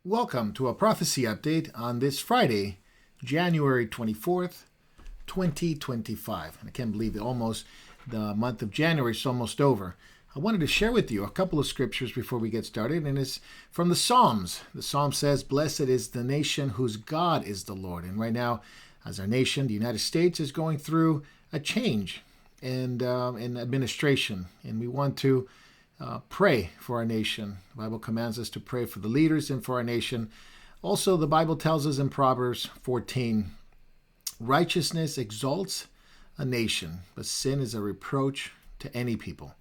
Welcome to a prophecy update on this Friday, January 24th, 2025. And I can't believe the month of January is almost over. I wanted to share with you a couple of scriptures before we get started, and it's from the Psalms. The Psalm says, "Blessed is the nation whose God is the Lord." And right now, as our nation, the United States, is going through a change in administration, and we want to pray for our nation. The Bible commands us to pray for the leaders and for our nation. Also, the Bible tells us in Proverbs 14, righteousness exalts a nation, but sin is a reproach to any people.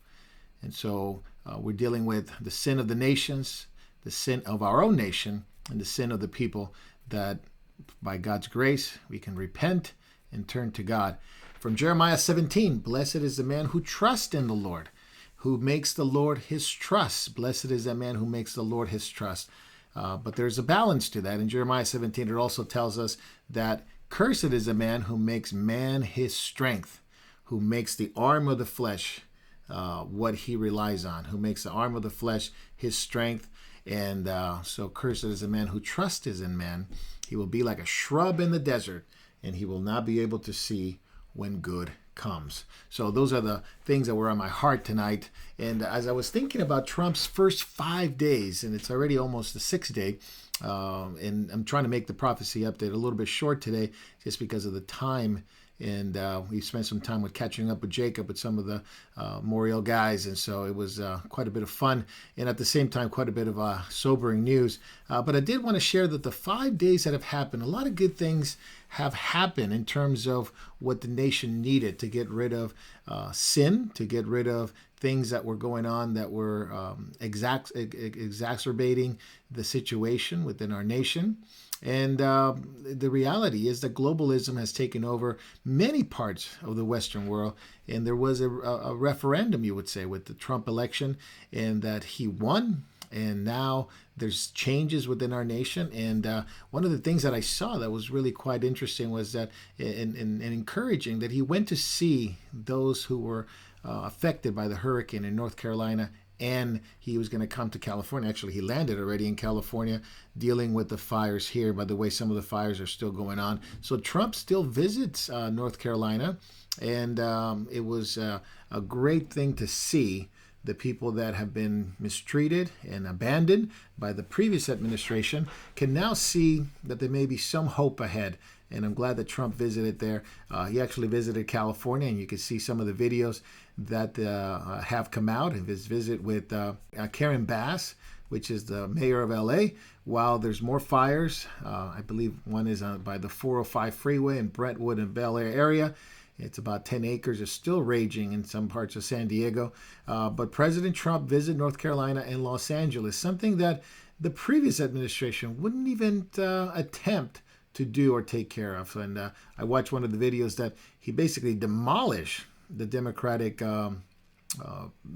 And so we're dealing with the sin of the nations, the sin of our own nation, and the sin of the people that by God's grace we can repent and turn to God. From Jeremiah 17, blessed is the man who trusts in the Lord, who makes the Lord his trust. Blessed is that man who makes the Lord his trust. But there's a balance to that. In Jeremiah 17, it also tells us that cursed is the man who makes man his strength, who makes the arm of the flesh what he relies on, who makes the arm of the flesh his strength. And so cursed is the man who trusts in man. He will be like a shrub in the desert, and he will not be able to see when good comes. So those are the things that were on my heart tonight. And as I was thinking about Trump's first 5 days, and it's already almost the sixth day, and I'm trying to make the prophecy update a little bit short today just because of the time. And we spent some time with catching up with Jacob, with some of the Moriel guys. And so it was quite a bit of fun. And at the same time, quite a bit of sobering news. But I did want to share that the 5 days that have happened, a lot of good things have happened in terms of what the nation needed to get rid of sin, to get rid of things that were going on that were exacerbating the situation within our nation. And the reality is that globalism has taken over many parts of the Western world. And there was a referendum, you would say, with the Trump election, and that he won. And now there's changes within our nation. And one of the things that I saw that was really quite interesting was that, and encouraging, that he went to see those who were affected by the hurricane in North Carolina, and he was going to come to California. Actually, he landed already in California, dealing with the fires here. By the way, some of the fires are still going on. So Trump still visits North Carolina, and it was a great thing to see the people that have been mistreated and abandoned by the previous administration can now see that there may be some hope ahead. And I'm glad that Trump visited there. He actually visited California, and you can see some of the videos that have come out of his visit with Karen Bass, which is the mayor of LA, while there's more fires. I believe one is by the 405 freeway in Brentwood and Bel Air area. It's about 10 acres. It's still raging in some parts of San Diego. But President Trump visited North Carolina and Los Angeles, something that the previous administration wouldn't even attempt to do or take care of. And I watched one of the videos that he basically demolished the Democratic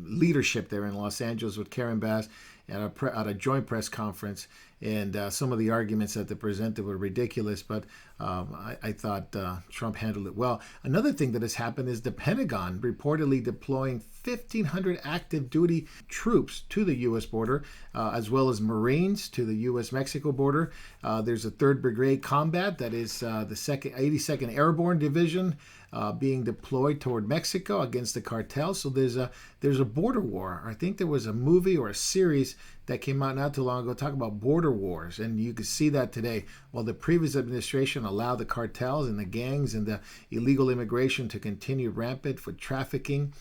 leadership there in Los Angeles with Karen Bass at a joint press conference. And some of the arguments that they presented were ridiculous, but I thought Trump handled it well. Another thing that has happened is the Pentagon reportedly deploying 1,500 active duty troops to the U.S. border, as well as Marines to the U.S.-Mexico border. There's a 3rd Brigade Combat, that is the 82nd Airborne Division, being deployed toward Mexico against the cartel. So there's a border war. I think there was a movie or a series that came out not too long ago talking about border wars, and you can see that today. While the previous administration allowed the cartels and the gangs and the illegal immigration to continue rampant for trafficking,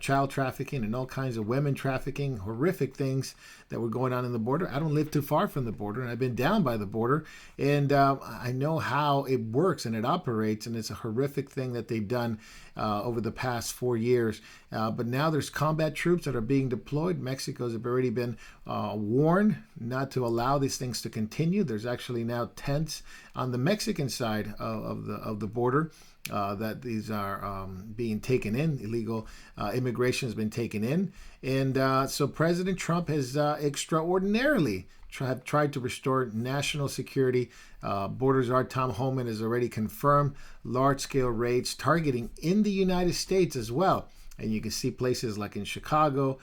child trafficking, and all kinds of women trafficking, horrific things that were going on in the border. I don't live too far from the border, and I've been down by the border, and I know how it works and it operates, and it's a horrific thing that they've done over the past 4 years. But now there's combat troops that are being deployed. Mexico's have already been warned not to allow these things to continue. There's actually now tents on the Mexican side of the border that these are being taken in. Illegal immigration has been taken in. And so President Trump has extraordinarily tried to restore national security. Borders Czar Tom Homan has already confirmed large-scale raids targeting in the United States as well. And you can see places like in Chicago,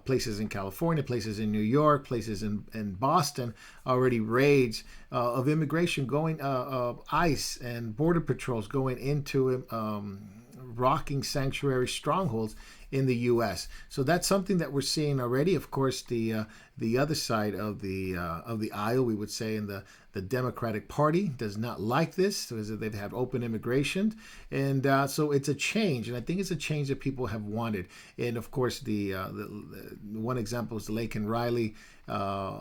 places in California, places in New York, places in Boston, already raids of immigration going, ICE and border patrols going into rocking sanctuary strongholds in the U.S. So that's something that we're seeing already. Of course, the other side of the aisle, we would say, in the Democratic Party, does not like this because they've had open immigration, and so it's a change, and I think it's a change that people have wanted. And of course, the one example is the Laken Riley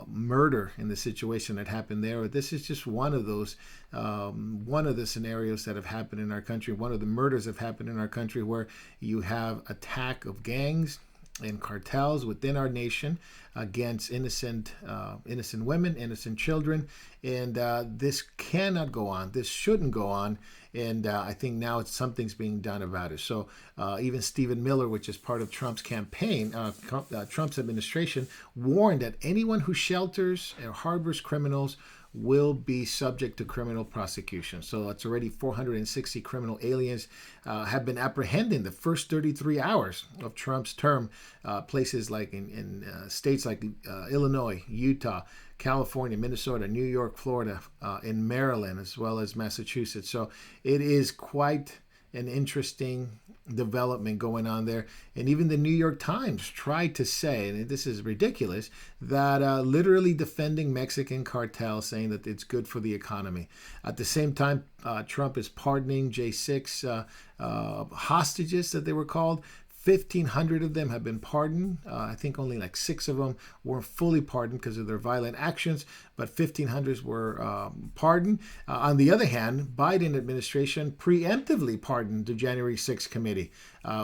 murder in the situation that happened there. This is just one of those, one of the scenarios that have happened in our country. One of the murders have happened in our country where you have attack of gangs and cartels within our nation against innocent women, innocent children, and this cannot go on. This shouldn't go on, and I think now something's being done about it. So even Stephen Miller, which is part of Trump's campaign, Trump's administration, warned that anyone who shelters or harbors criminals will be subject to criminal prosecution. So it's already 460 criminal aliens have been apprehended in the first 33 hours of Trump's term. Places like in states like Illinois, Utah, California, Minnesota, New York, Florida, in Maryland, as well as Massachusetts. So it is quite an interesting development going on there. And even the New York Times tried to say, and this is ridiculous, that literally defending Mexican cartels, saying that it's good for the economy. At the same time, Trump is pardoning J6 hostages, that they were called. 1,500 of them have been pardoned. I think only like 6 of them were fully pardoned because of their violent actions, but 1,500 were pardoned. On the other hand, Biden administration preemptively pardoned the January 6th committee,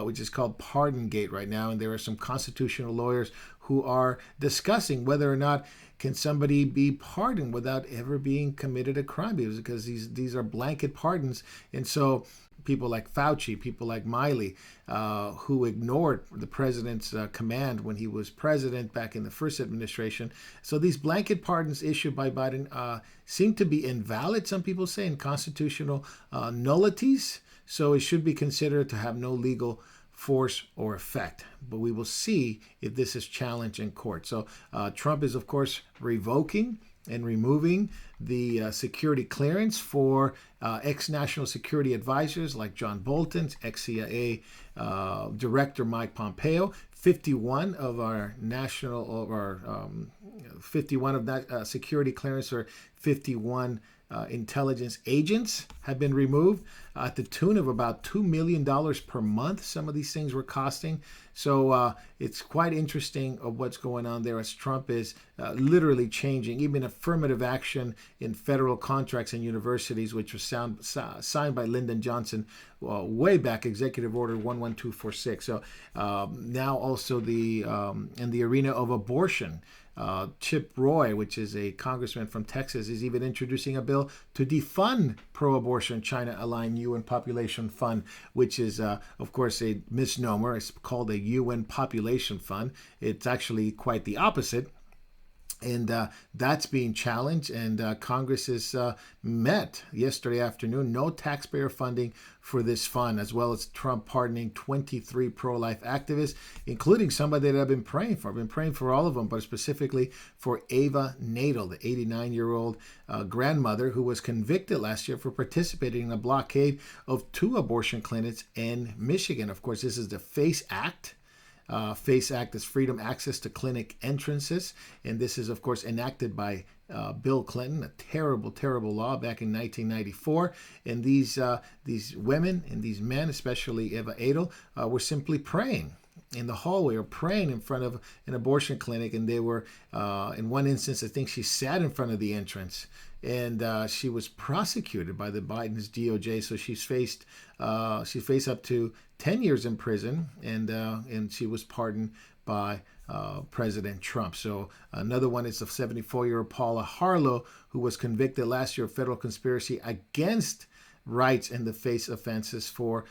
which is called Pardon Gate right now, and there are some constitutional lawyers who are discussing whether or not can somebody be pardoned without ever being committed a crime, because these are blanket pardons. And so people like Fauci, people like Miley, who ignored the president's command when he was president back in the first administration. So these blanket pardons issued by Biden seem to be invalid, some people say, and constitutional nullities. So it should be considered to have no legal force or effect. But we will see if this is challenged in court. So Trump is, of course, revoking and removing the security clearance for ex-national security advisors like John Bolton, ex-CIA Director Mike Pompeo. 51 of our 51 of that security clearance, or 51 intelligence agents have been removed at the tune of about $2 million per month. Some of these things were costing. So it's quite interesting of what's going on there, as Trump is literally changing even affirmative action in federal contracts and universities, which was signed by Lyndon Johnson way back, Executive Order 11246. So now also in the arena of abortion, Chip Roy, which is a congressman from Texas, is even introducing a bill to defund pro-abortion China-aligned UN Population Fund, which is, of course, a misnomer. It's called a UN Population Fund. It's actually quite the opposite. And that's being challenged, and Congress is met yesterday afternoon. No taxpayer funding for this fund, as well as Trump pardoning 23 pro-life activists, including somebody that I've been praying for. I've been praying for all of them, but specifically for Ava Nadel, the 89-year-old grandmother who was convicted last year for participating in a blockade of 2 abortion clinics in Michigan. Of course, this is the FACE Act. FACE Act is Freedom Access to Clinic Entrances, and this is, of course, enacted by Bill Clinton, a terrible, terrible law back in 1994. And these women and these men, especially Eva Adel, were simply praying in the hallway or praying in front of an abortion clinic, and they were, in one instance, I think she sat in front of the entrance, and she was prosecuted by the Biden's DOJ. So she faced up to 10 years in prison, and she was pardoned by President Trump. So another one is the 74-year-old Paula Harlow, who was convicted last year of federal conspiracy against rights in the face offenses for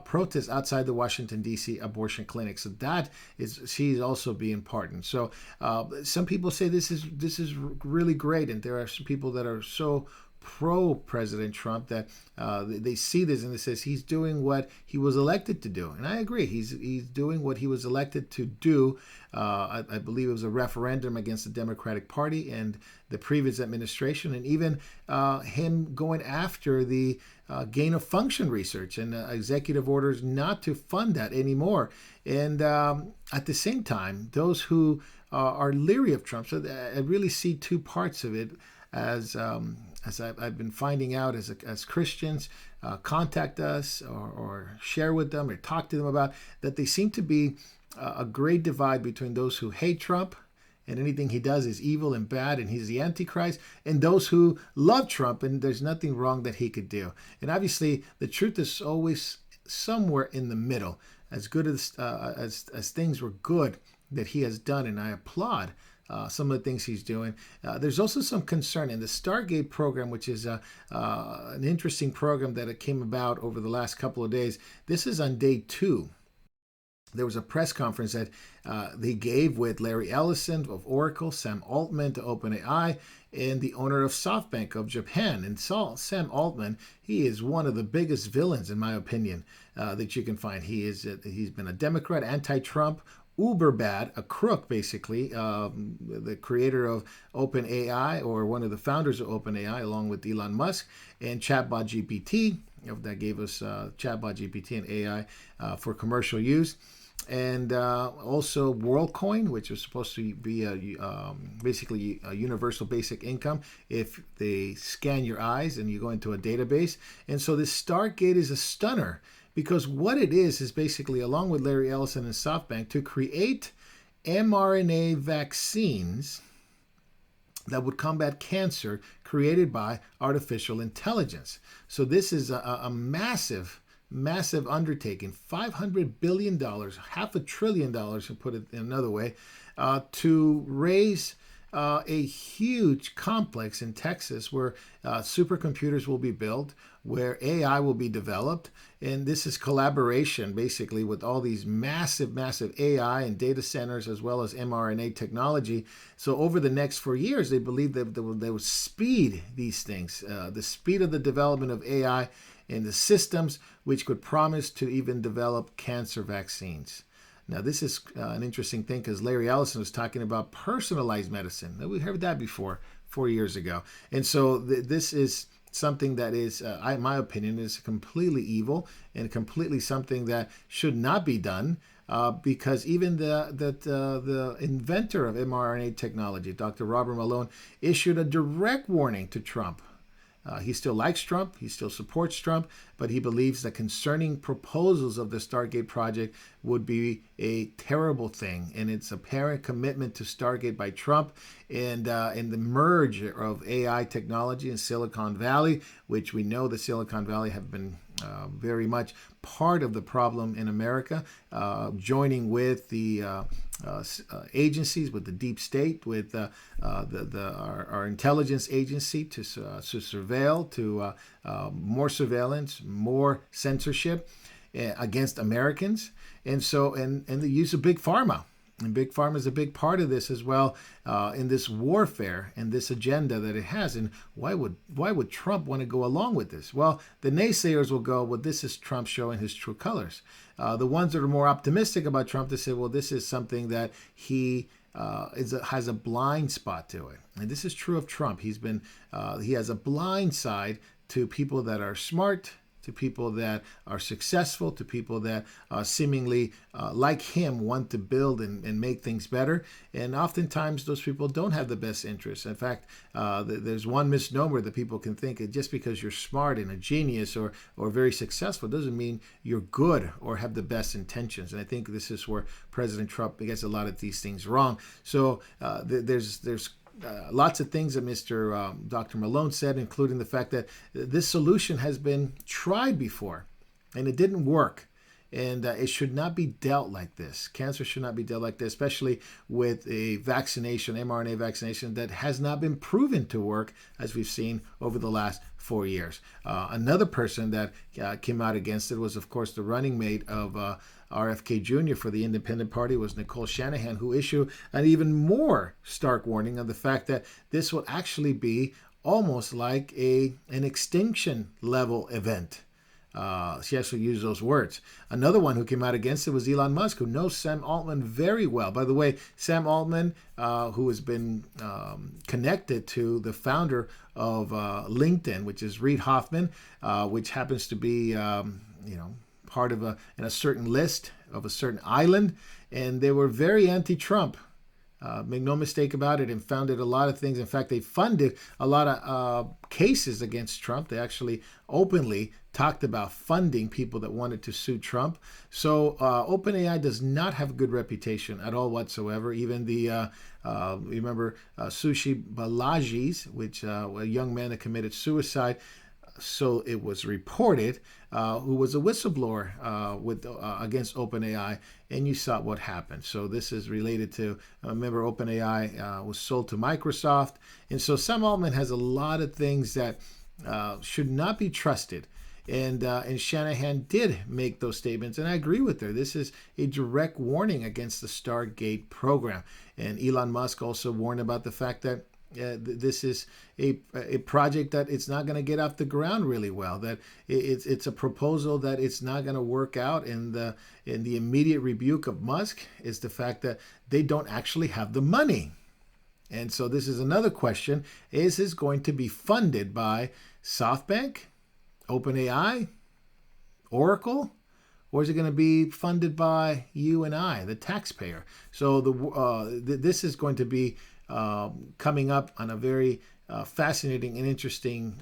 protests outside the Washington, D.C. abortion clinic. So she's also being pardoned. So some people say this is really great, and there are some people that are so pro-President Trump, that they see this and it says he's doing what he was elected to do. And I agree. He's doing what he was elected to do. I believe it was a referendum against the Democratic Party and the previous administration, and even him going after the gain of function research and executive orders not to fund that anymore. And at the same time, those who are leery of Trump, so I really see two parts of it as I've been finding out as Christians contact us or share with them or talk to them about, that they seem to be a great divide between those who hate Trump and anything he does is evil and bad and he's the Antichrist, and those who love Trump and there's nothing wrong that he could do. And obviously the truth is always somewhere in the middle. As good as things were good that he has done, and I applaud some of the things he's doing. There's also some concern in the Stargate program, which is an interesting program that came about over the last couple of days. This is on day 2. There was a press conference that they gave with Larry Ellison of Oracle, Sam Altman to OpenAI, and the owner of SoftBank of Japan. And Sam Altman, he is one of the biggest villains, in my opinion, that you can find. He's been a Democrat, anti-Trump, uber bad, a crook, basically, the creator of OpenAI, or one of the founders of OpenAI, along with Elon Musk, and Chatbot GPT, that gave us Chatbot GPT and AI for commercial use. And also WorldCoin, which was supposed to be basically a universal basic income if they scan your eyes and you go into a database. And so this Stargate is a stunner, because what it is basically, along with Larry Ellison and SoftBank, to create mRNA vaccines that would combat cancer created by artificial intelligence. So this is a massive undertaking, $500 billion, $500 billion, to put it in another way, to raise a huge complex in Texas where supercomputers will be built, where AI will be developed. And this is collaboration basically with all these massive AI and data centers, as well as mRNA technology. So over the next 4 years, they believe that they will speed these things, the speed of the development of AI and the systems which could promise to even develop cancer vaccines. Now, this is an interesting thing, because Larry Ellison was talking about personalized medicine. We heard that before, 4 years ago. And so this is something that is, in my opinion, is completely evil and completely something that should not be done, because even the inventor of mRNA technology, Dr. Robert Malone, issued a direct warning to Trump. He still likes Trump, he still supports Trump, but he believes that concerning proposals of the Stargate project would be a terrible thing. And it's apparent commitment to Stargate by Trump and the merge of AI technology in Silicon Valley, which we know the Silicon Valley have been very much part of the problem in America, joining with the agencies, with the deep state, with our intelligence agency to surveil, to more surveillance, more censorship against Americans, and the use of big pharma. And big pharma is a big part of this as well, in this warfare and this agenda that it has. And why would Trump want to go along with this? Well, the naysayers will go, well, this is Trump showing his true colors. The ones that are more optimistic about Trump, they say, well, this is something that he has a blind spot to it. And this is true of Trump. He has a blind side to people that are smart, to people that are successful, to people that seemingly, like him, want to build and make things better. And oftentimes those people don't have the best interests. In fact, there's one misnomer that people can think that just because you're smart and a genius or very successful doesn't mean you're good or have the best intentions. And I think this is where President Trump gets a lot of these things wrong. So there's lots of things that Dr. Malone said, including the fact that this solution has been tried before and it didn't work. And it should not be dealt like this. Cancer should not be dealt like this, especially with a vaccination, mRNA vaccination, that has not been proven to work, as we've seen over the last 4 years. Another person that came out against it was, of course, the running mate of RFK Jr. for the Independent Party, was Nicole Shanahan, who issued an even more stark warning of the fact that this will actually be almost like an extinction level event. She actually used those words. Another one who came out against it was Elon Musk, who knows Sam Altman very well. By the way, Sam Altman, who has been connected to the founder of LinkedIn, which is Reid Hoffman, which happens to be, part of in a certain list of a certain island, and they were very anti-Trump. Make no mistake about it, and founded a lot of things. In fact, they funded a lot of cases against Trump. They actually openly talked about funding people that wanted to sue Trump. So OpenAI does not have a good reputation at all whatsoever. Even the, remember Sushi Balaji's, which a young man that committed suicide, so it was reported, who was a whistleblower against OpenAI, and you saw what happened. So this is related to, remember, OpenAI was sold to Microsoft, and so Sam Altman has a lot of things that should not be trusted. And Shanahan did make those statements, and I agree with her. This is a direct warning against the Stargate program. And Elon Musk also warned about the fact that this is a project that it's not going to get off the ground really well. That it's a proposal that it's not going to work out. And the immediate rebuke of Musk is the fact that they don't actually have the money. And so this is another question: is this going to be funded by SoftBank, OpenAI, Oracle, or is it going to be funded by you and I, the taxpayer? So this is going to be coming up on a very fascinating and interesting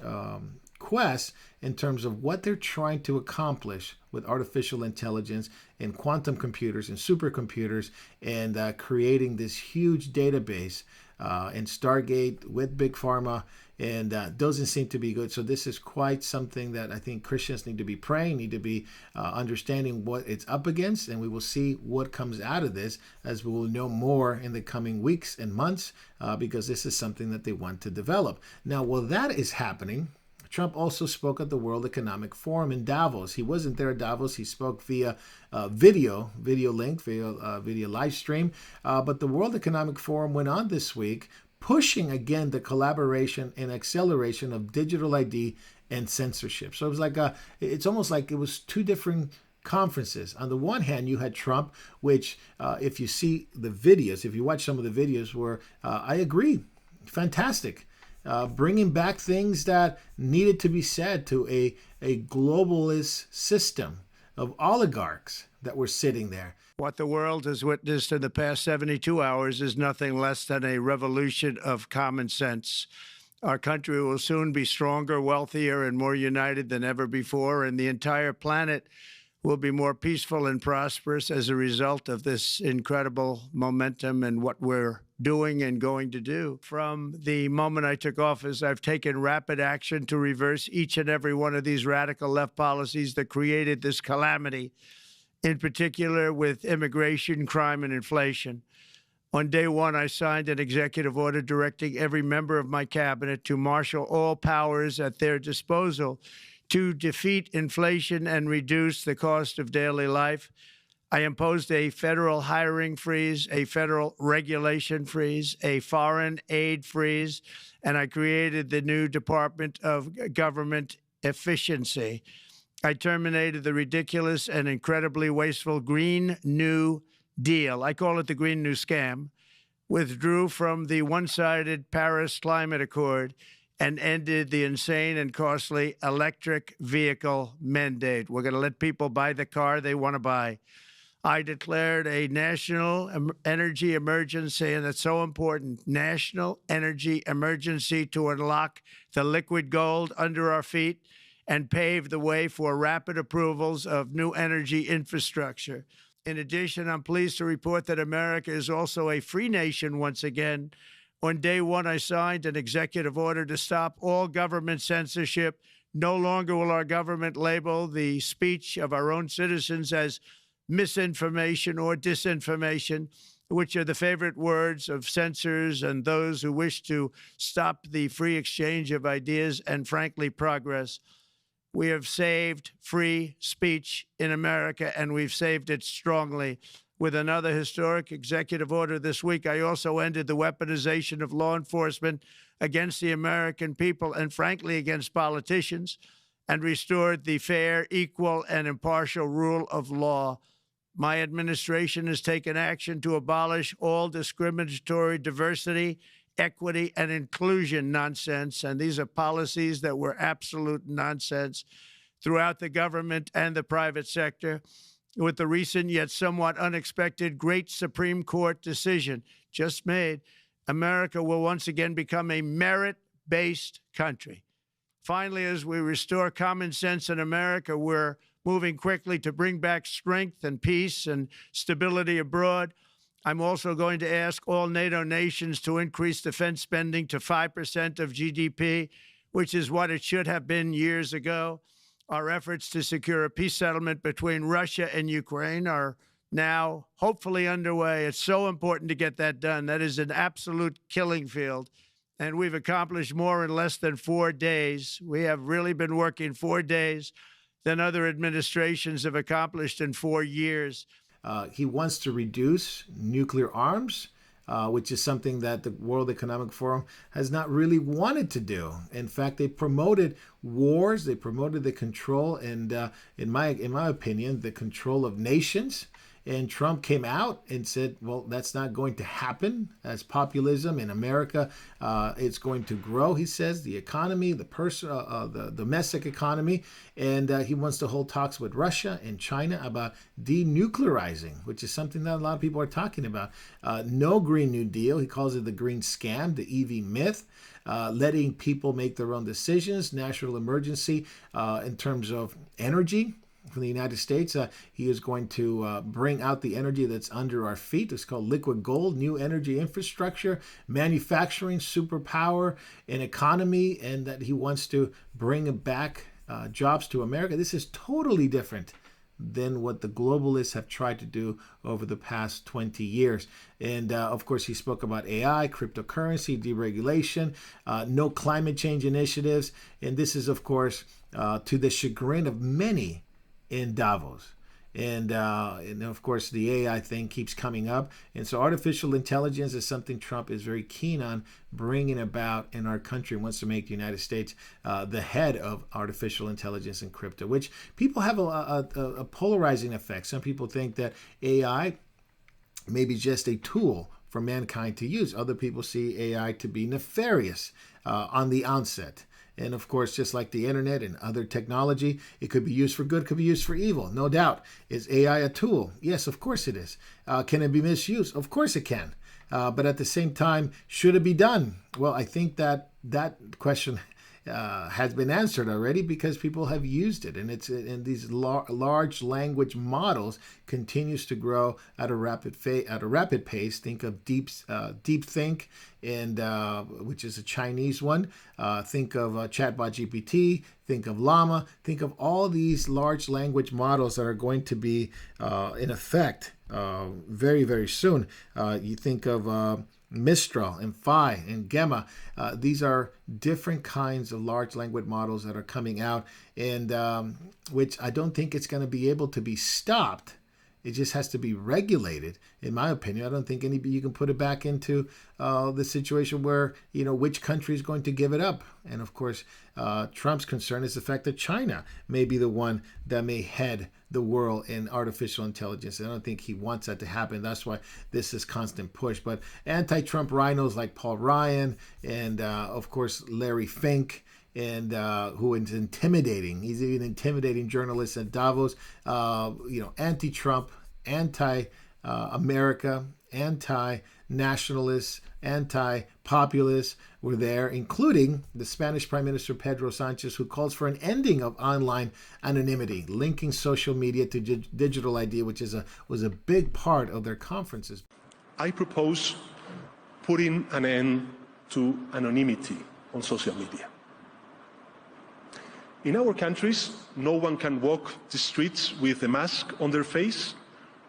quest in terms of what they're trying to accomplish with artificial intelligence and quantum computers and supercomputers, and creating this huge database in Stargate with Big Pharma, and doesn't seem to be good. So this is quite something that I think Christians need to be praying, need to be understanding what it's up against, and we will see what comes out of this as we will know more in the coming weeks and months, because this is something that they want to develop. Now, while that is happening, Trump also spoke at the World Economic Forum in Davos. He wasn't there at Davos. He spoke via video link, video live stream. But the World Economic Forum went on this week, pushing again the collaboration and acceleration of digital ID and censorship. So it was like it's almost like it was two different conferences. On the one hand, you had Trump, which if you see the videos, if you watch some of the videos, were I agree, fantastic. Bringing back things that needed to be said to a globalist system of oligarchs that were sitting there. What the world has witnessed in the past 72 hours is nothing less than a revolution of common sense. Our country will soon be stronger, wealthier, and more united than ever before, and the entire planet will be more peaceful and prosperous as a result of this incredible momentum and what we're doing and going to do. From the moment I took office, I've taken rapid action to reverse each and every one of these radical left policies that created this calamity, in particular with immigration, crime, and inflation. On day one, I signed an executive order directing every member of my cabinet to marshal all powers at their disposal to defeat inflation and reduce the cost of daily life. I imposed a federal hiring freeze, a federal regulation freeze, a foreign aid freeze, and I created the new Department of Government Efficiency. I terminated the ridiculous and incredibly wasteful Green New Deal. I call it the Green New Scam. Withdrew from the one-sided Paris Climate Accord and ended the insane and costly electric vehicle mandate. We're going to let people buy the car they want to buy. I declared a national energy emergency, and it's so important, national energy emergency, to unlock the liquid gold under our feet and pave the way for rapid approvals of new energy infrastructure. In addition, I'm pleased to report that America is also a free nation once again. On day one, I signed an executive order to stop all government censorship. No longer will our government label the speech of our own citizens as misinformation or disinformation, which are the favorite words of censors and those who wish to stop the free exchange of ideas and, frankly, progress. We have saved free speech in America, and we've saved it strongly. With another historic executive order this week, I also ended the weaponization of law enforcement against the American people and, frankly, against politicians, and restored the fair, equal, and impartial rule of law. My administration has taken action to abolish all discriminatory diversity, equity, and inclusion nonsense, and these are policies that were absolute nonsense throughout the government and the private sector. With the recent yet somewhat unexpected great Supreme Court decision just made, America will once again become a merit-based country. Finally, as we restore common sense in America, we're moving quickly to bring back strength and peace and stability abroad. I'm also going to ask all NATO nations to increase defense spending to 5% of GDP, which is what it should have been years ago. Our efforts to secure a peace settlement between Russia and Ukraine are now hopefully underway. It's so important to get that done. That is an absolute killing field. And we've accomplished more in less than 4 days. We have really been working 4 days than other administrations have accomplished in 4 years. He wants to reduce nuclear arms, which is something that the World Economic Forum has not really wanted to do. In fact, they promoted wars, they promoted the control and, in my opinion, the control of nations. And Trump came out and said, well, that's not going to happen. As populism in America, it's going to grow, he says, the economy, the domestic economy. And he wants to hold talks with Russia and China about denuclearizing, which is something that a lot of people are talking about. No Green New Deal. He calls it the green scam, the EV myth. Letting people make their own decisions, national emergency in terms of energy. From the United States, he is going to bring out the energy that's under our feet. It's called liquid gold, new energy infrastructure, manufacturing, superpower, an economy, and that he wants to bring back jobs to America. This is totally different than what the globalists have tried to do over the past 20 years. And of course, he spoke about AI, cryptocurrency, deregulation, no climate change initiatives. And this is, of course, to the chagrin of many in Davos. And of course, the AI thing keeps coming up. And so artificial intelligence is something Trump is very keen on bringing about in our country, wants to make the United States the head of artificial intelligence and crypto, which people have a polarizing effect. Some people think that AI may be just a tool for mankind to use. Other people see AI to be nefarious on the onset. And of course, just like the internet and other technology, it could be used for good, could be used for evil, no doubt. Is AI a tool? Yes, of course it is. Can it be misused? Of course it can. But at the same time, should it be done? Well, I think that question has been answered already because people have used it, and these large language models continues to grow at a rapid pace. Think of DeepThink, and which is a Chinese one. Think of Chatbot GPT. Think of Llama. Think of all these large language models that are going to be in effect very, very soon. You think of Mistral and Phi and Gemma. These are different kinds of large language models that are coming out, and which I don't think it's going to be able to be stopped. It just has to be regulated, in my opinion. I don't think you can put it back into the situation where, which country is going to give it up. And of course, Trump's concern is the fact that China may be the one that may head the world in artificial intelligence. I don't think he wants that to happen. That's why this is constant push. But anti-Trump rhinos like Paul Ryan and, of course, Larry Fink, and who is intimidating. He's even intimidating journalists at Davos. Anti-Trump, anti-America, anti-nationalists, anti-populists were there, including the Spanish Prime Minister Pedro Sanchez, who calls for an ending of online anonymity, linking social media to digital ID, which was a big part of their conferences. I propose putting an end to anonymity on social media. In our countries, no one can walk the streets with a mask on their face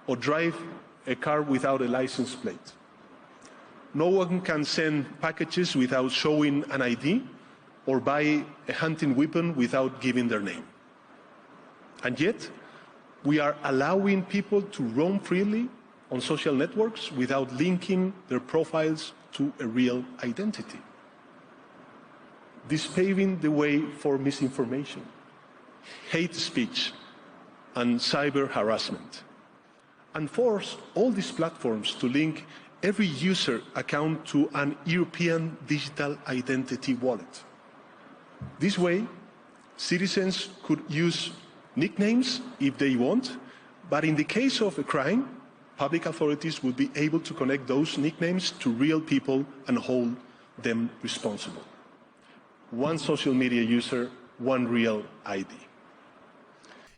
or drive a car without a license plate. No one can send packages without showing an ID or buy a hunting weapon without giving their name. And yet, we are allowing people to roam freely on social networks without linking their profiles to a real identity. This paving the way for misinformation, hate speech, and cyber harassment, and force all these platforms to link every user account to an European digital identity wallet. This way, citizens could use nicknames if they want, but in the case of a crime, public authorities would be able to connect those nicknames to real people and hold them responsible. One social media user, one real ID.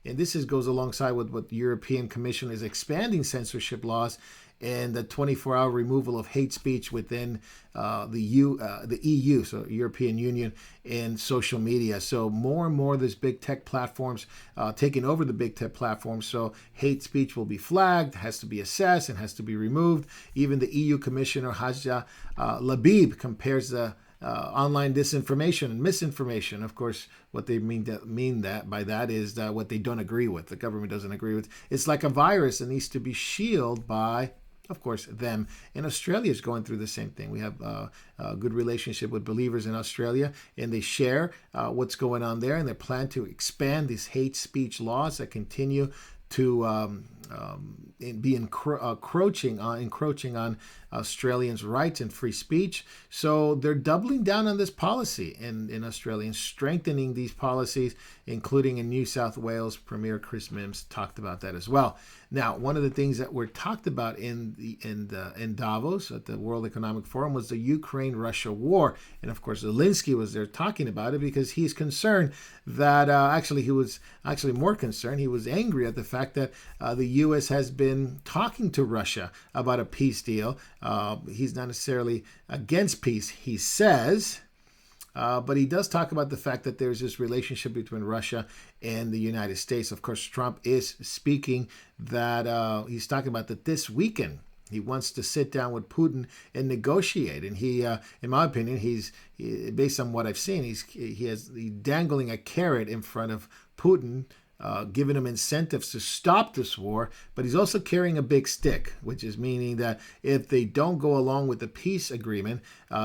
And this goes alongside with what the European Commission is expanding censorship laws and the 24-hour removal of hate speech within the EU, so European Union, and social media. So more and more there's big tech platforms taking over the big tech platforms. So hate speech will be flagged, has to be assessed, and has to be removed. Even the EU Commissioner Hajja Labib compares the online disinformation and misinformation. Of course, what they mean by that is what they don't agree with, the government doesn't agree with. It's like a virus that needs to be shielded by, of course, them. And Australia is going through the same thing. We have a good relationship with believers in Australia, and they share what's going on there, and they plan to expand these hate speech laws that continue to be encroaching on Australians' rights and free speech. So they're doubling down on this policy in Australia and strengthening these policies, including in New South Wales. Premier Chris Mims talked about that as well. Now, one of the things that were talked about in Davos at the World Economic Forum was the Ukraine-Russia war. And of course, Zelensky was there talking about it because he's concerned that he was more concerned. He was angry at the fact that the U.S. has been talking to Russia about a peace deal. He's not necessarily against peace, he says, but he does talk about the fact that there's this relationship between Russia and the United States. Of course, Trump is speaking that he's talking about that this weekend. He wants to sit down with Putin and negotiate. And he, in my opinion, he's based on what I've seen, he's dangling a carrot in front of Putin, giving him incentives to stop this war, but he's also carrying a big stick, which is meaning that if they don't go along with the peace agreement,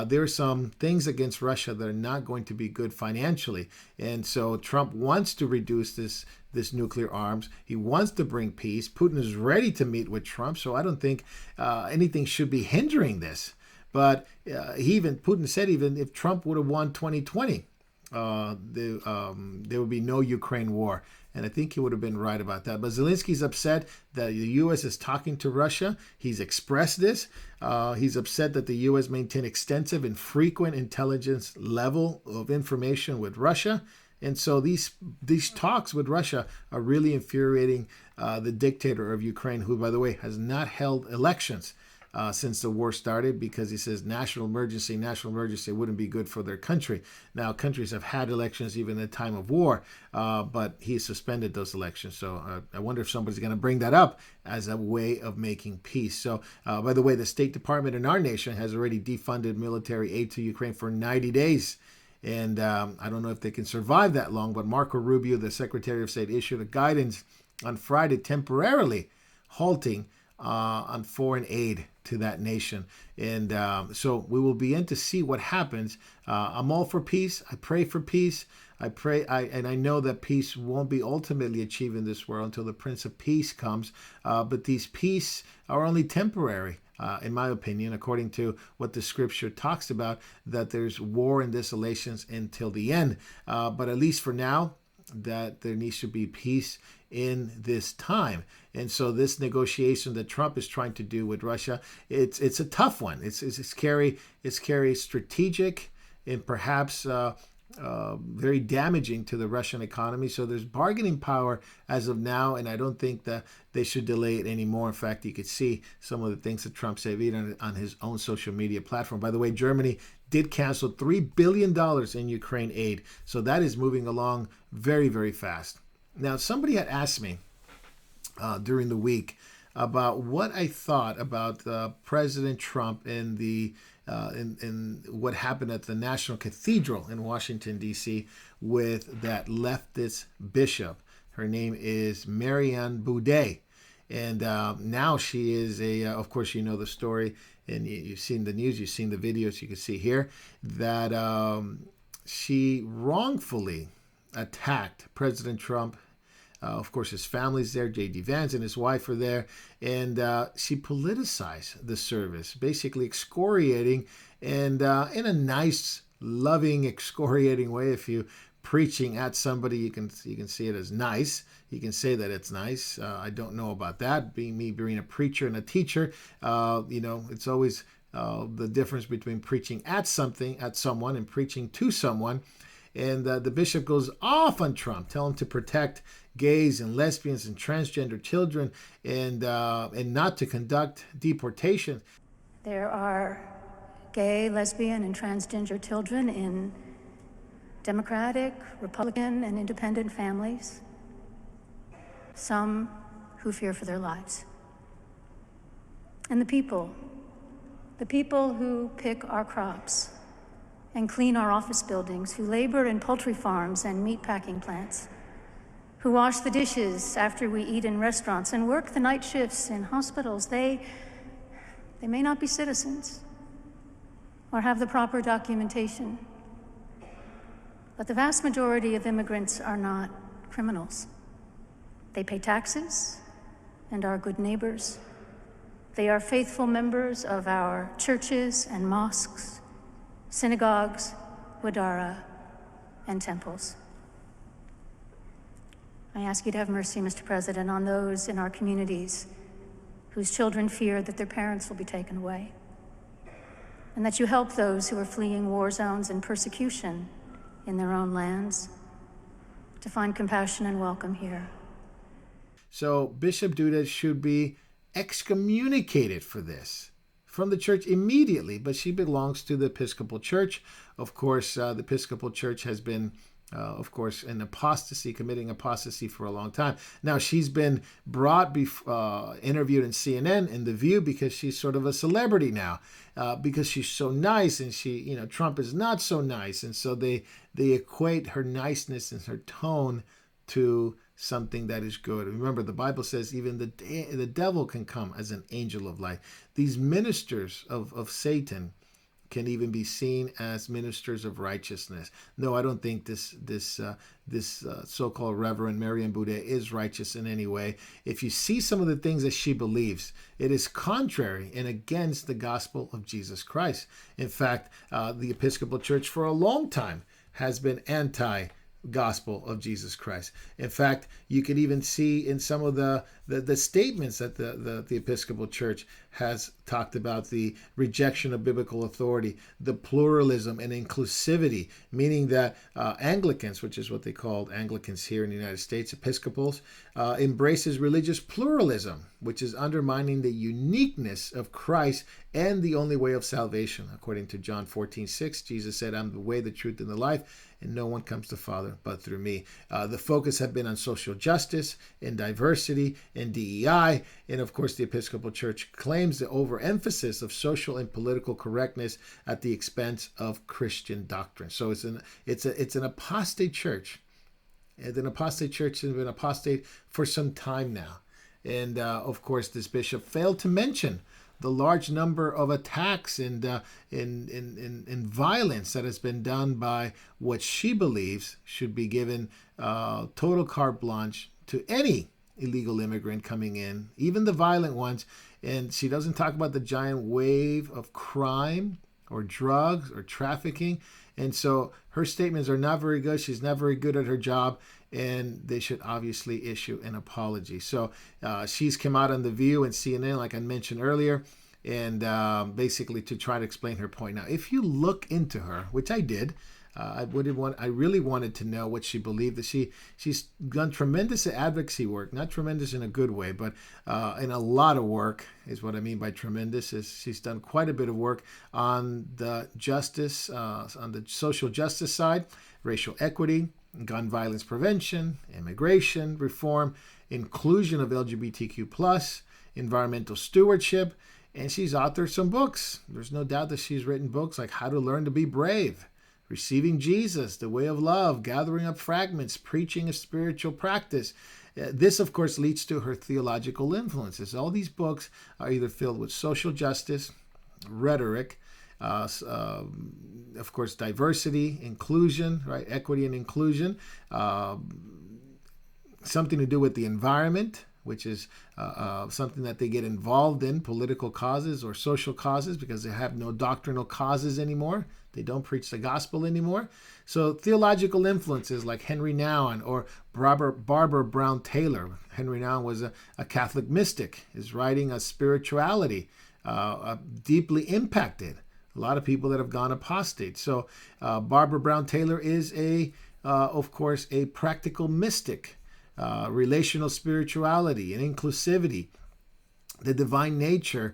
there are some things against Russia that are not going to be good financially. And so Trump wants to reduce this nuclear arms. He wants to bring peace. Putin is ready to meet with Trump, so I don't think anything should be hindering this. But Putin said even if Trump would have won 2020, there would be no Ukraine war. And I think he would have been right about that. But Zelensky's upset that the U.S. is talking to Russia. He's expressed this. He's upset that the U.S. maintained extensive and frequent intelligence level of information with Russia. And so these talks with Russia are really infuriating the dictator of Ukraine, who, by the way, has not held elections since the war started, because he says national emergency wouldn't be good for their country. Now, countries have had elections even in the time of war, but he suspended those elections. So I wonder if somebody's going to bring that up as a way of making peace. So, by the way, the State Department in our nation has already defunded military aid to Ukraine for 90 days. And I don't know if they can survive that long, but Marco Rubio, the Secretary of State, issued a guidance on Friday temporarily halting on foreign aid to that nation. And so we will begin to see what happens. I'm all for peace. I pray for peace. And I know that peace won't be ultimately achieved in this world until the Prince of Peace comes. But these peace are only temporary, in my opinion, according to what the scripture talks about, that there's war and desolations until the end. But at least for now, that there needs to be peace in this time. And so this negotiation that Trump is trying to do with Russia, it's a tough one. It's scary, strategic, and perhaps very damaging to the Russian economy. So there's bargaining power as of now, and I don't think that they should delay it anymore. In fact, you could see some of the things that Trump said even on his own social media platform. By the way, Germany did cancel $3 billion in Ukraine aid. So that is moving along very, very fast. Now, somebody had asked me during the week about what I thought about President Trump and in what happened at the National Cathedral in Washington, D.C. with that leftist bishop. Her name is Marianne Boudet. And now she is of course, you know the story, and you've seen the news, you've seen the videos, you can see here that she wrongfully attacked President Trump. Of course, his family's there. J.D. Vance and his wife are there. And she politicized the service, basically excoriating, and in a nice, loving, excoriating way. If you preaching at somebody, you can see it as nice. You can say that it's nice. I don't know about that. Being a preacher and a teacher, it's always the difference between preaching at someone, and preaching to someone. And the bishop goes off on Trump, telling him to protect gays and lesbians and transgender children, and not to conduct deportation. There are gay, lesbian, and transgender children in Democratic, Republican, and independent families, some who fear for their lives. And the people who pick our crops and clean our office buildings, who labor in poultry farms and meat packing plants, who wash the dishes after we eat in restaurants and work the night shifts in hospitals, they may not be citizens or have the proper documentation, but the vast majority of immigrants are not criminals. They pay taxes and are good neighbors. They are faithful members of our churches and mosques, synagogues, wadara, and temples. I ask you to have mercy, Mr. President, on those in our communities whose children fear that their parents will be taken away, and that you help those who are fleeing war zones and persecution in their own lands to find compassion and welcome here. So Bishop Duda should be excommunicated for this from the church immediately, but she belongs to the Episcopal Church. Of course, the Episcopal Church has been, in apostasy, committing apostasy for a long time. Now, she's been interviewed in CNN and The View because she's sort of a celebrity now, because she's so nice, and Trump is not so nice. And so they equate her niceness and her tone to something that is good. Remember, the Bible says even the devil can come as an angel of light. These ministers of Satan can even be seen as ministers of righteousness. No, I don't think this so-called Reverend Marian Boudet is righteous in any way. If you see some of the things that she believes, it is contrary and against the gospel of Jesus Christ. In fact, the Episcopal Church for a long time has been anti-gospel of Jesus Christ. In fact, you could even see in some of the statements that the Episcopal Church has talked about the rejection of biblical authority, the pluralism and inclusivity, meaning that Anglicans, which is what they called Anglicans here in the United States, Episcopals, embraces religious pluralism, which is undermining the uniqueness of Christ and the only way of salvation. According to John 14:6, Jesus said, "I'm the way, the truth, and the life, and no one comes to the Father but through me." The focus had been on social justice and diversity and DEI. And of course, the Episcopal Church claims the overemphasis of social and political correctness at the expense of Christian doctrine. So it's an apostate church. And an apostate church has been apostate for some time now. And of course, this bishop failed to mention the large number of attacks and violence that has been done by what she believes should be given total carte blanche to any illegal immigrant coming in, even the violent ones. And she doesn't talk about the giant wave of crime or drugs or trafficking. And so her statements are not very good. She's not very good at her job, and they should obviously issue an apology. So she's come out on The View and CNN, like I mentioned earlier, and basically to try to explain her point. Now, if you look into her, which I did, I really wanted to know what she believed. That she's done tremendous advocacy work, not tremendous in a good way, but in a lot of work is what I mean by tremendous. Is she's done quite a bit of work on the justice, on the social justice side, racial equity, gun violence prevention, immigration reform, inclusion of LGBTQ+, environmental stewardship, and she's authored some books. There's no doubt that she's written books like How to Learn to Be Brave, Receiving Jesus, The Way of Love, Gathering Up Fragments, Preaching a Spiritual Practice. This, of course, leads to her theological influences. All these books are either filled with social justice, rhetoric, of course, diversity, inclusion, right? Equity and inclusion, something to do with the environment, which is something that they get involved in, political causes or social causes, because they have no doctrinal causes anymore. They don't preach the gospel anymore. So theological influences like Henry Nouwen or Barbara Brown Taylor. Henry Nouwen was a Catholic mystic. His writing on spirituality deeply impacted a lot of people that have gone apostate. So Barbara Brown Taylor is of course, a practical mystic. Relational spirituality and inclusivity, the divine nature.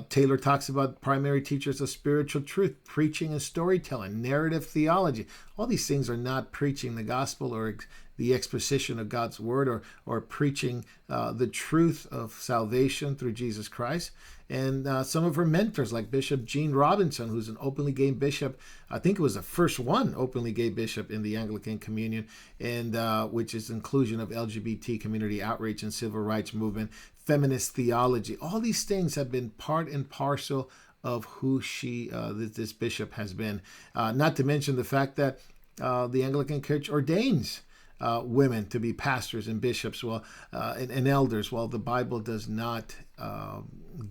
Taylor talks about primary teachers of spiritual truth, preaching and storytelling, narrative theology. All these things are not preaching the gospel or the exposition of God's word or preaching the truth of salvation through Jesus Christ. And some of her mentors, like Bishop Gene Robinson, who's an openly gay bishop. I think it was the first one openly gay bishop in the Anglican Communion, and which is inclusion of LGBT community outreach and civil rights movement, feminist theology. All these things have been part and parcel of who this bishop has been. Not to mention the fact that the Anglican Church ordains women to be pastors and bishops, and elders, while the Bible does not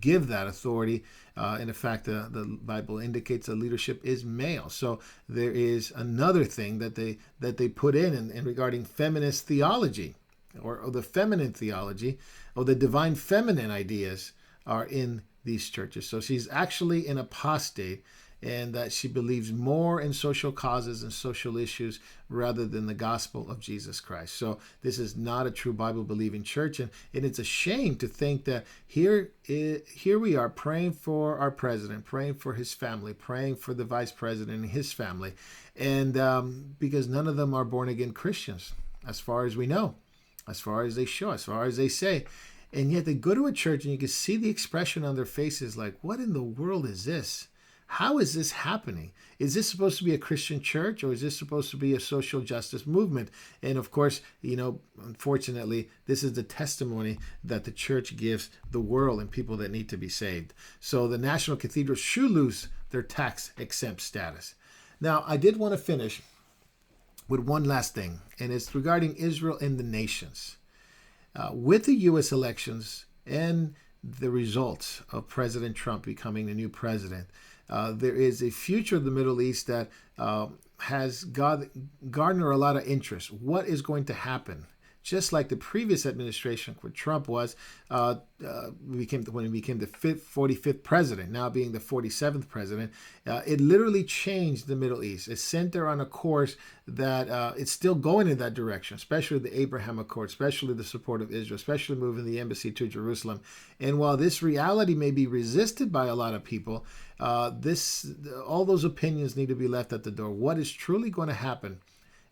give that authority. In fact, the Bible indicates that leadership is male. So there is another thing that they put in regarding feminist theology, or the feminine theology, or the divine feminine ideas are in these churches. So she's actually an apostate, and that she believes more in social causes and social issues rather than the gospel of Jesus Christ. So this is not a true Bible-believing church, and it's a shame to think that here we are praying for our president, praying for his family, praying for the vice president and his family, and because none of them are born-again Christians, as far as we know, as far as they show, as far as they say. And yet they go to a church and you can see the expression on their faces like, what in the world is this? How is this happening? Is this supposed to be a Christian church, or is this supposed to be a social justice movement? And of course, unfortunately, this is the testimony that the church gives the world and people that need to be saved. So the National Cathedrals should lose their tax-exempt status. Now, I did want to finish with one last thing, and it's regarding Israel and the nations. With the U.S. elections and the results of President Trump becoming the new president, there is a future of the Middle East that has garnered a lot of interest. What is going to happen? Just like the previous administration, where Trump was, when he became the 45th president, now being the 47th president, it literally changed the Middle East. It sent her on a course that it's still going in that direction, especially the Abraham Accord, especially the support of Israel, especially moving the embassy to Jerusalem. And while this reality may be resisted by a lot of people, all those opinions need to be left at the door. What is truly going to happen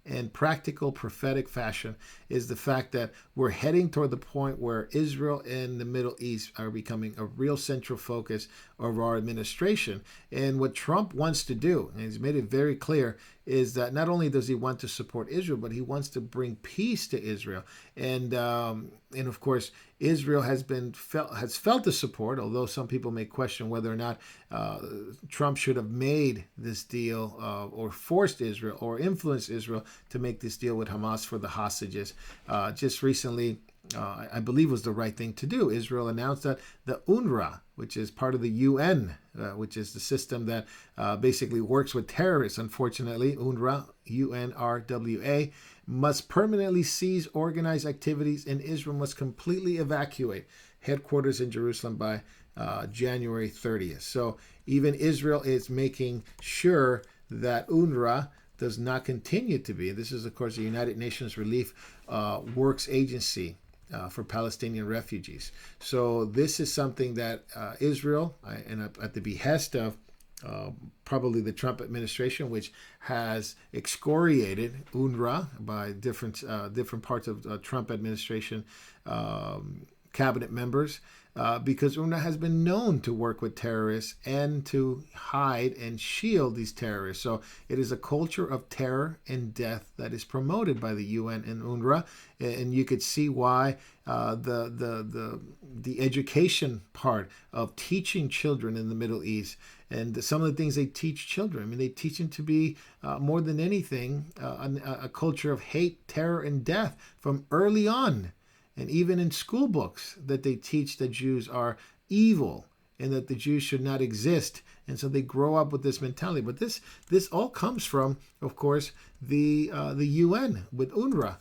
in practical prophetic fashion is the fact that we're heading toward the point where Israel and the Middle East are becoming a real central focus of our administration. And what Trump wants to do, and he's made it very clear, is that not only does he want to support Israel, but he wants to bring peace to Israel. And of course, Israel has felt the support, although some people may question whether or not Trump should have made this deal or forced Israel or influenced Israel to make this deal with Hamas for the hostages. Just recently, I believe was the right thing to do. Israel announced that the UNRWA, which is part of the UN, which is the system that basically works with terrorists, unfortunately, UNRWA, UNRWA, must permanently cease organized activities, and Israel must completely evacuate headquarters in Jerusalem by January 30th. So even Israel is making sure that UNRWA does not continue to be. This is, of course, the United Nations Relief Works Agency for Palestinian refugees. So this is something that Israel, and at the behest of probably the Trump administration, which has excoriated UNRWA by different parts of Trump administration cabinet members, because UNRWA has been known to work with terrorists and to hide and shield these terrorists. So it is a culture of terror and death that is promoted by the UN and UNRWA, and you could see why the education part of teaching children in the Middle East and some of the things they teach children. I mean, they teach them to be more than anything a culture of hate, terror, and death from early on. And even in school books that they teach that Jews are evil and that the Jews should not exist. And so they grow up with this mentality. But this all comes from, of course, the UN with UNRWA,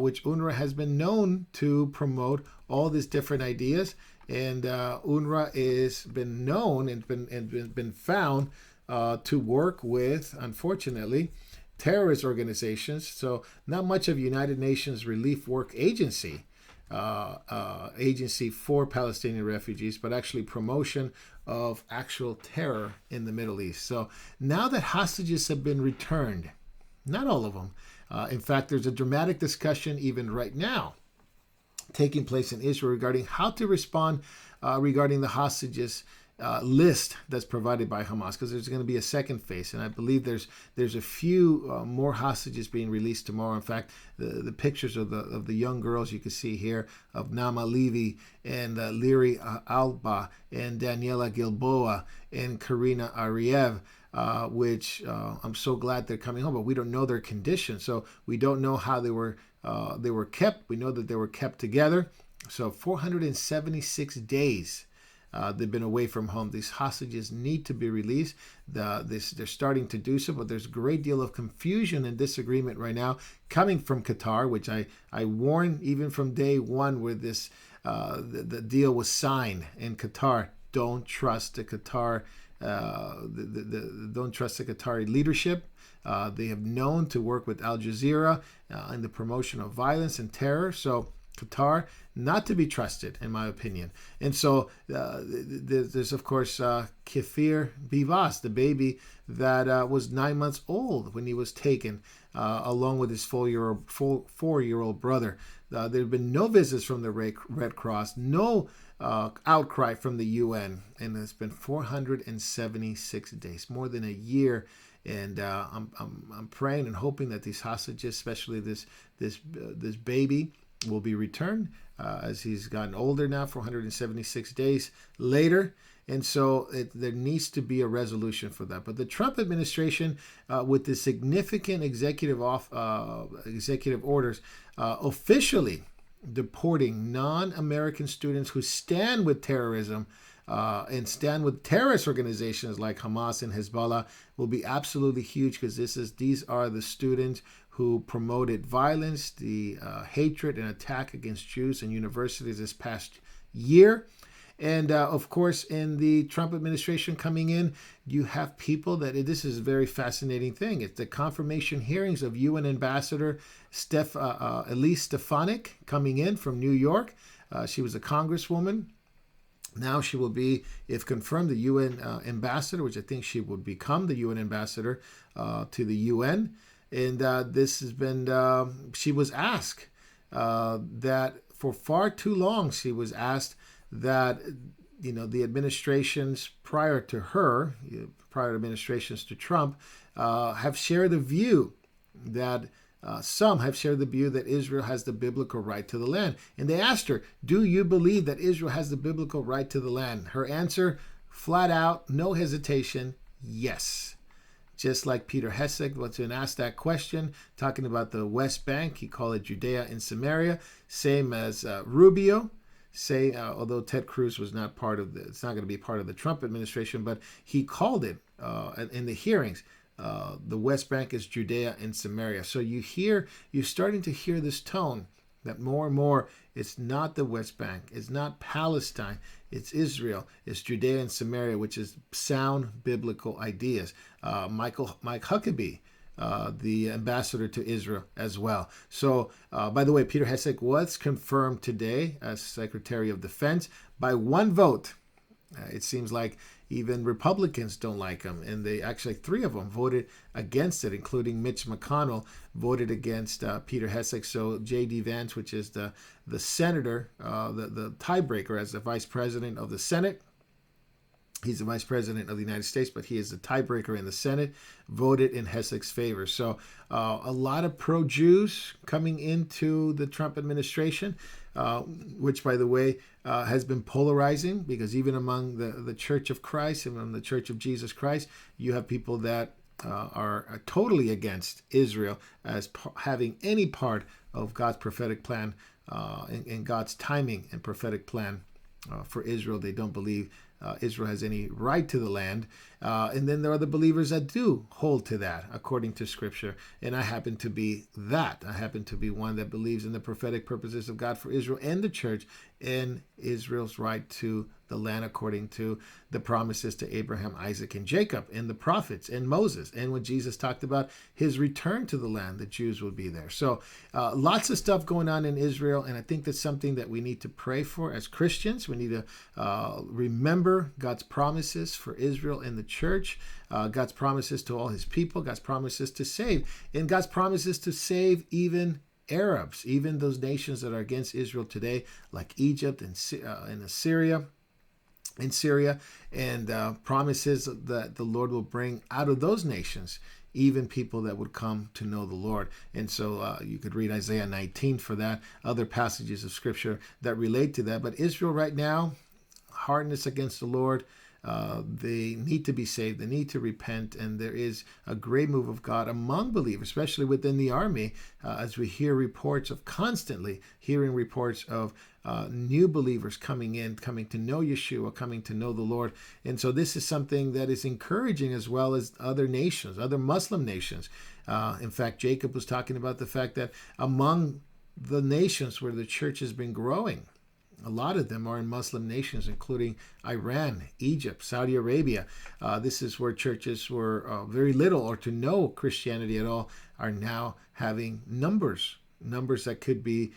which UNRWA has been known to promote all these different ideas. And UNRWA has been known and been found to work with, unfortunately, terrorist organizations. So not much of United Nations Relief Work Agency. Agency for Palestinian refugees, but actually promotion of actual terror in the Middle East. So now that hostages have been returned, not all of them. In fact, there's a dramatic discussion even right now taking place in Israel regarding how to respond regarding the hostages list that's provided by Hamas, because there's going to be a second phase, and I believe there's a few more hostages being released tomorrow. In fact, the pictures of the young girls you can see here of Nama Levy and Liri Alba and Daniela Gilboa and Karina Ariev, which I'm so glad they're coming home, but we don't know their condition, so we don't know how they were kept. We know that they were kept together. So 476 days. They've been away from home. These hostages need to be released. They're starting to do so, but there's a great deal of confusion and disagreement right now coming from Qatar, which I warned even from day one where this the deal was signed in Qatar. Don't trust the Qatar. Don't trust the Qatari leadership. They have known to work with Al Jazeera in the promotion of violence and terror. So Qatar, not to be trusted, in my opinion. And so there's, of course, Kefir Bivas, the baby that was 9 months old when he was taken, along with his four-year-old brother. There have been no visits from the Red Cross, no outcry from the UN, and it's been 476 days, more than a year. And I'm praying and hoping that these hostages, especially this baby, will be returned as he's gotten older now, 476 days later. And so there needs to be a resolution for that. But the Trump administration, with the significant executive orders, officially deporting non-American students who stand with terrorism and stand with terrorist organizations like Hamas and Hezbollah, will be absolutely huge, because these are the students who promoted violence, the hatred and attack against Jews in universities this past year. And of course, in the Trump administration coming in, you have people this is a very fascinating thing. It's the confirmation hearings of UN Ambassador Elise Stefanik coming in from New York. She was a congresswoman. Now she will be, if confirmed, the UN ambassador, which I think she would become the UN ambassador to the UN. And this has been, she was asked that for far too long, she was asked that, the administrations prior to her, prior administrations to Trump, have shared the view that some have shared the view that Israel has the biblical right to the land. And they asked her, do you believe that Israel has the biblical right to the land? Her answer, flat out, no hesitation, yes. Just like Peter Hesek was been asked that question, talking about the West Bank, he called it Judea and Samaria, same as Rubio. Although Ted Cruz was not it's not going to be part of the Trump administration, but he called it in the hearings. The West Bank is Judea and Samaria. So you're starting to hear this tone that more and more it's not the West Bank, it's not Palestine, it's Israel, it's Judea and Samaria, which is sound biblical ideas. Mike Huckabee, the ambassador to Israel as well. So, by the way, Peter Hesek was confirmed today as Secretary of Defense by one vote. It seems like, Even Republicans don't like him. And they actually, 3 of them voted against it, including Mitch McConnell voted against Peter Hesek. So J.D. Vance, which is the senator, the tiebreaker as the vice president of the Senate, he's the vice president of the United States, but he is the tiebreaker in the Senate, voted in Hesek's favor. So a lot of pro-Jews coming into the Trump administration, which, by the way, has been polarizing, because even among the Church of Christ and among the Church of Jesus Christ, you have people that are totally against Israel as having any part of God's prophetic plan and God's timing and prophetic plan for Israel. They don't believe Israel has any right to the land. And then there are the believers that do hold to that according to Scripture. And I happen to be that. I happen to be one that believes in the prophetic purposes of God for Israel and the church, and Israel's right to the land according to the promises to Abraham, Isaac, and Jacob, and the prophets, and Moses. And when Jesus talked about his return to the land, the Jews would be there. So lots of stuff going on in Israel, and I think that's something that we need to pray for as Christians. We need to remember God's promises for Israel and the church, God's promises to all his people, God's promises to save, and God's promises to save even Arabs, even those nations that are against Israel today, like Egypt and Assyria, in Syria, and promises that the Lord will bring out of those nations even people that would come to know the Lord. And so you could read Isaiah 19 for that, other passages of Scripture that relate to that. But Israel right now, hardness against the Lord, they need to be saved. They need to repent. And there is a great move of God among believers, especially within the army, as we hear reports of constantly hearing reports of new believers coming in, coming to know Yeshua, coming to know the Lord. And so this is something that is encouraging, as well as other nations, other Muslim nations. In fact, Jacob was talking about the fact that among the nations where the church has been growing, a lot of them are in Muslim nations, including Iran, Egypt, Saudi Arabia. This is where churches were very little or to no Christianity at all, are now having numbers that could be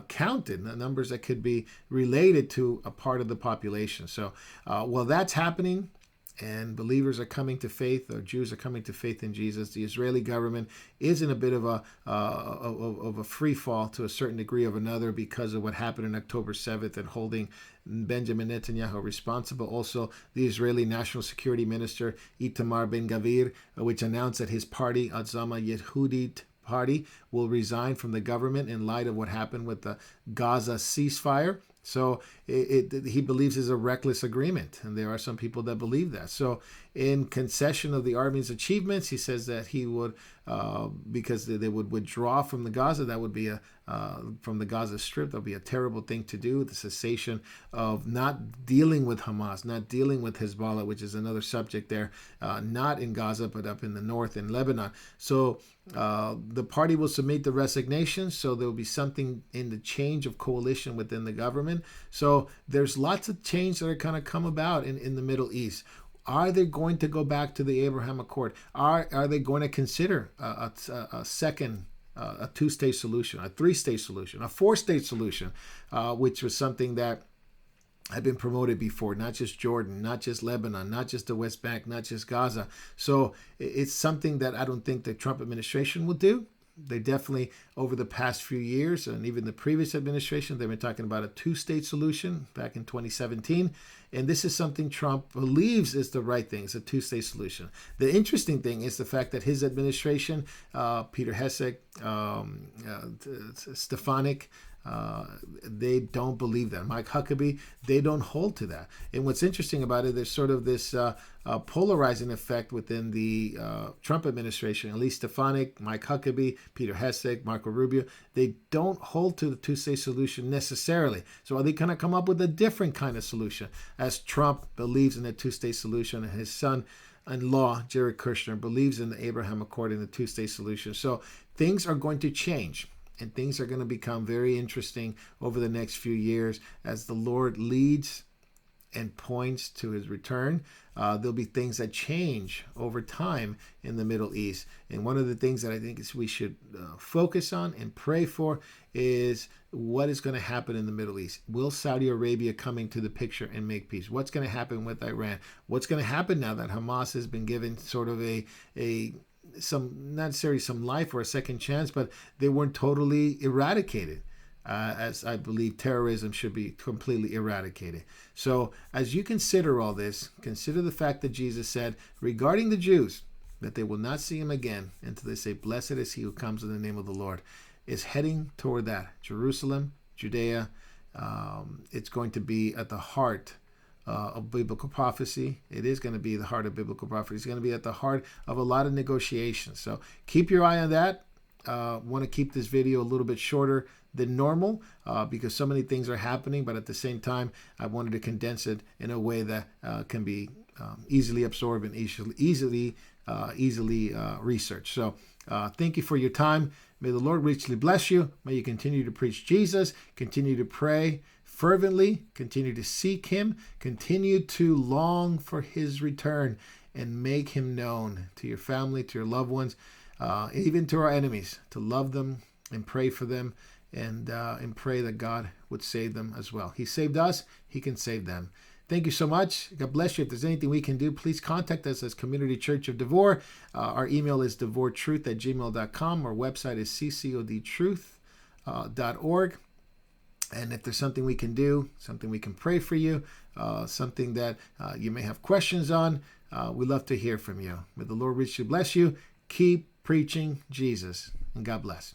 counted, numbers that could be related to a part of the population. So while that's happening, and believers are coming to faith, or Jews are coming to faith in Jesus, the Israeli government is in a bit of a free fall to a certain degree of another, because of what happened on October 7th and holding Benjamin Netanyahu responsible. Also, the Israeli National Security Minister Itamar Ben-Gvir, which announced that his party, Atzama Yehudit Party, will resign from the government in light of what happened with the Gaza ceasefire. So he believes it's a reckless agreement, and there are some people that believe that. So in concession of the Army's achievements, he says that he would, because they would withdraw from the Gaza, that would be from the Gaza Strip, that would be a terrible thing to do, the cessation of not dealing with Hamas, not dealing with Hezbollah, which is another subject there, not in Gaza, but up in the north in Lebanon. So the party will submit the resignation, so there will be something in the change of coalition within the government. So there's lots of change that are going to come about in the Middle East. Are they going to go back to the Abraham Accord? Are they going to consider a second, a two-state solution, a three-state solution, a four-state solution, which was something that had been promoted before, not just Jordan, not just Lebanon, not just the West Bank, not just Gaza. So it's something that I don't think the Trump administration will do. They definitely, over the past few years, and even the previous administration, they've been talking about a two-state solution back in 2017. And this is something Trump believes is the right thing. It's a two-state solution. The interesting thing is the fact that his administration, Peter Hesek, Stefanik, they don't believe that. Mike Huckabee, they don't hold to that. And what's interesting about it, there's sort of this polarizing effect within the Trump administration. At least Stefanik, Mike Huckabee, Peter Hesek, Marco Rubio, they don't hold to the two-state solution necessarily. So are they going to come up with a different kind of solution? As Trump believes in a two-state solution, and his son-in-law, Jared Kushner, believes in the Abraham Accord and the two-state solution. So things are going to change. And things are going to become very interesting over the next few years as the Lord leads and points to his return. There'll be things that change over time in the Middle East. And one of the things that I think we should focus on and pray for is what is going to happen in the Middle East. Will Saudi Arabia come into the picture and make peace? What's going to happen with Iran? What's going to happen now that Hamas has been given sort of some, not necessarily some life or a second chance, but they weren't totally eradicated? As I believe terrorism should be completely eradicated. So as you consider all this, consider the fact that Jesus said regarding the Jews that they will not see him again until they say, "Blessed is he who comes in the name of the Lord," is heading toward that. Jerusalem, Judea, it's going to be at the heart of biblical prophecy. It is going to be the heart of biblical prophecy. It's going to be at the heart of a lot of negotiations. So keep your eye on that. Want to keep this video a little bit shorter than normal because so many things are happening, but at the same time I wanted to condense it in a way that can be easily absorbed and easily researched. So thank you for your time. May the Lord richly bless you. May you continue to preach Jesus, continue to pray fervently, continue to seek him, continue to long for his return, and make him known to your family, to your loved ones, even to our enemies, to love them and pray for them, and pray that God would save them as well. He saved us. He can save them. Thank you so much. God bless you. If there's anything we can do, please contact us as Community Church of Devore. Our email is devoretruth@gmail.com. Our website is ccodtruth.org. And if there's something we can do, something we can pray for you, something that you may have questions on, we'd love to hear from you. May the Lord richly bless you. Keep preaching Jesus, and God bless.